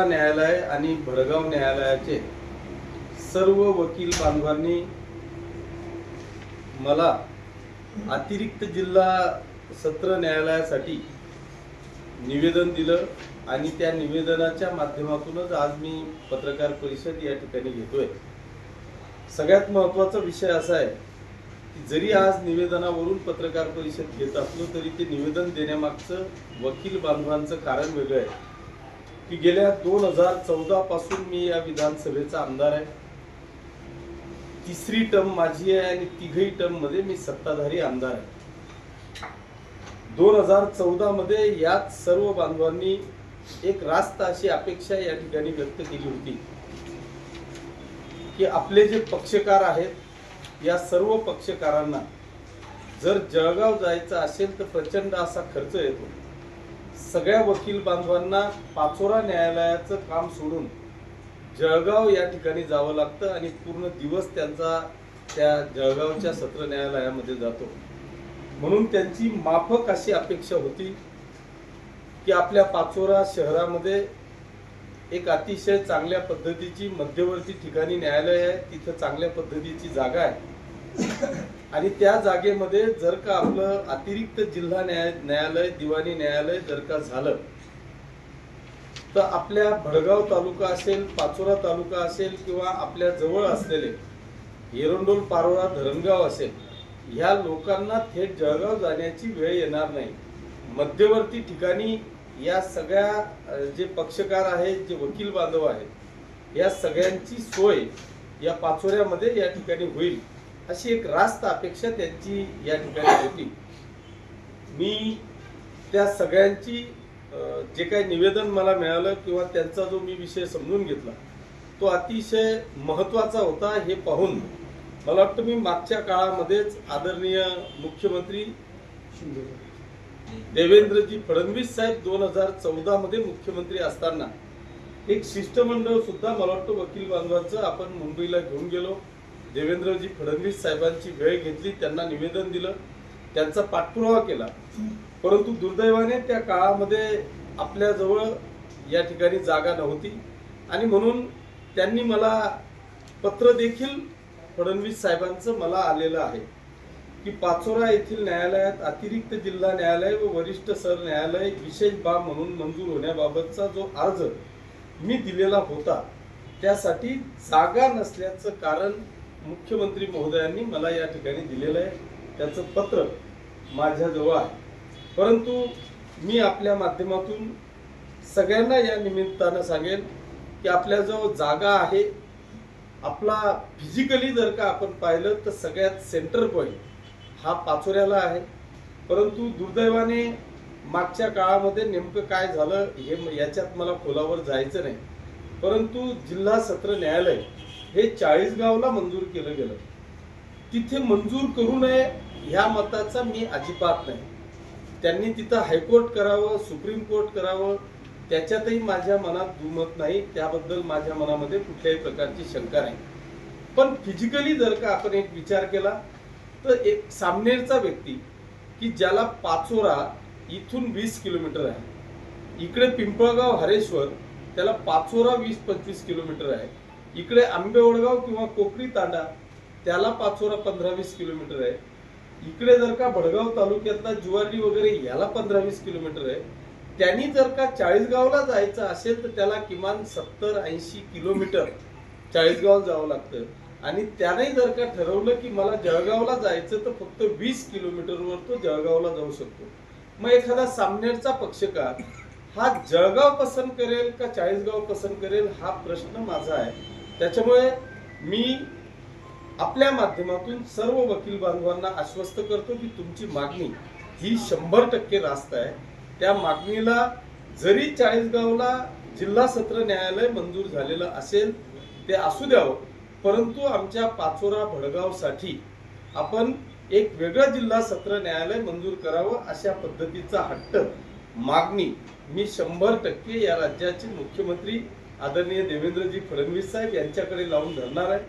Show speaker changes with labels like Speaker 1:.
Speaker 1: न्यायालय आणि भडगाव न्यायालयाचे सर्व वकील बांधवांनी मला अतिरिक्त जिल्हा सत्र न्यायालयासाठी निवेदन दिलं आणि त्या निवेदनाच्या माध्यमातूनच आज मी पत्रकार परिषद या ठिकाणी घेतोय। सगळ्यात महत्त्वाचा विषय असा आहे की जरी आज निवेदनावरून पत्रकार परिषद घेत असलो तरी ते निवेदन देण्यामागचं वकील बांधवांचं कारण वेगळं आहे की गेल्या 2014 पासून मी या विधानसभेचा आमदार आहे। तिसरी टर्म माझी आहे आणि तिघही टर्म मध्ये मी सत्ताधारी आमदार आहे। 2014 मध्ये यात सर्व बांधवांनी एक रास्त अशी अपेक्षा या ठिकाणी व्यक्त केली होती की आपले जे पक्षकार आहेत या सर्व पक्षकारांना जर जळगाव जायचं असेल तर प्रचंड असा खर्च येतो। सगळ्या वकील बांधवांना पाचोरा न्यायालयाचं काम सोडून जळगाव या ठिकाणी जावं लागतं आणि पूर्ण दिवस त्यांचा त्या जळगावच्या सत्र न्यायालयामध्ये जातो। म्हणून त्यांची माफक अशी अपेक्षा होती की आपल्या पाचोरा शहरामध्ये एक अतिशय चांगल्या पद्धतीची मध्यवर्ती ठिकाणी न्यायालय आहे, तिथं चांगल्या पद्धतीची जागा आहे आणि त्या जागेमध्ये जर का आपलं अतिरिक्त जिल्हा न्यायालय दिवाणी न्यायालय जर का झालं तर आपल्या भडगाव तालुका असेल, पाचोरा तालुका असेल किंवा आपल्या जवळ असलेले एरंडोल, पारोळा, धरणगाव असेल, ह्या लोकांना थेट जळगाव जाण्याची वेळ येणार नाही। मध्यवर्ती ठिकाणी या सगळ्या जे पक्षकार आहेत, जे वकील बांधव आहेत, या सगळ्यांची सोय या पाचोऱ्यामध्ये या ठिकाणी होईल अशी एक रास्त अपेक्षा त्यांची या ठिकाणी होती। मी त्या सगळ्यांची जे काही निवेदन मला मिळालं किंवा त्यांचा जो मी विषय समजून घेतला तो अतिशय महत्त्वाचा होता हे पाहून मला वाटतं मी मागच्या काळामध्येच आदरणीय मुख्यमंत्री देवेंद्रजी फडणवीस साहेब 2014 मध्ये मुख्यमंत्री असताना एक शिष्टमंडळ सुद्धा मला वाटतं वकील बांधवांचं आपण मुंबईला घेऊन गेलो। देवेंद्रजी फडणवीस साहेबांची वेळ घेतली, त्यांना निवेदन दिलं, त्यांचा पाठपुरावा केला, परंतु दुर्दैवाने त्या काळामध्ये आपल्याजवळ या ठिकाणी जागा नव्हती आणि म्हणून त्यांनी मला पत्र देखील फडणवीस साहेबांचं मला आलेलं आहे की पाचोरा येथील न्यायालयात अतिरिक्त जिल्हा न्यायालय व वरिष्ठ सर न्यायालय विशेष बाब म्हणून मंजूर होण्याबाबतचा जो अर्ज मी दिलेला होता त्यासाठी जागा नसल्याचं कारण मुख्यमंत्री महोदयांनी मला या ठिकाणी दिलेलं आहे, त्याचं पत्र माझ्याजवळ आहे। परंतु मी आपल्या माध्यमातून सगळ्यांना या निमित्तानं सांगेन की आपल्याजवळ जागा आहे। आपला फिजिकली जर का आपण पाहिलं तर सगळ्यात सेंटर पॉइंट हा पाचोऱ्याला आहे, परंतु दुर्दैवाने मागच्या काळामध्ये नेमकं काय झालं हे याच्यात मला खोलावर जायचं नाही, परंतु जिल्हा सत्र न्यायालय हे 40गावला मंजूर केलं गेलं। तिथे मंजूर करू नये ह्या मताचा मी अजिबात नाही। त्यांनी तिथं हायकोर्ट करावं, सुप्रीम कोर्ट करावं, त्याच्यातही माझ्या मनात दुमत नाही, त्याबद्दल माझ्या मनामध्ये कुठल्याही प्रकारची शंका नाही। पण फिजिकली जर का आपण एक विचार केला तर एक सामनेरचा व्यक्ती की ज्याला पाचोरा इथून 20 किलोमीटर आहे, इकडे पिंपळगाव हरेश्वर त्याला पाचोरा 20-25 किलोमीटर आहे, इकडे आंबेवडगाव किंवा कोकरी तांडा त्याला पाचोरा 15-20 किलोमीटर आहे, इकडे जर का भडगाव तालुक्यातला जुवारी वगैरे याला 15-20 किलोमीटर आहे। त्यांनी जर का 40गावला जायचं असेल तर त्याला किमान 70-80 किलोमीटर 40गाव जावं लागतं आणि त्याने जर का ठरवलं की मला जळगावला जायचं तर फक्त 20 किलोमीटरवर तो जळगावला जाऊ शकतो। मग एखादा सामनेरचा पक्षकार हा जळगाव पसंत करेल का 40गाव पसंत करेल हा प्रश्न माझा आहे। त्याच्यामुळे मी आपल्या माध्यमातून सर्व वकील बांधवांना आश्वस्त करतो की तुमची मागणी ही 100% रास्त आहे। त्या मागणीला जरी 40गावला जिल्हा सत्र न्यायालय मंजूर झालेलं असेल ते असू द्यावं, परंतु आमच्या पाचोरा भडगावसाठी आपण एक वेगळं जिल्हा सत्र न्यायालय मंजूर करावं अशा पद्धतीचा हट्ट मागणी मी 100% या राज्याचे मुख्यमंत्री आदरणीय देवेंद्रजी फडणवीस साहेब यांच्याकडे लावून धरणार आहे।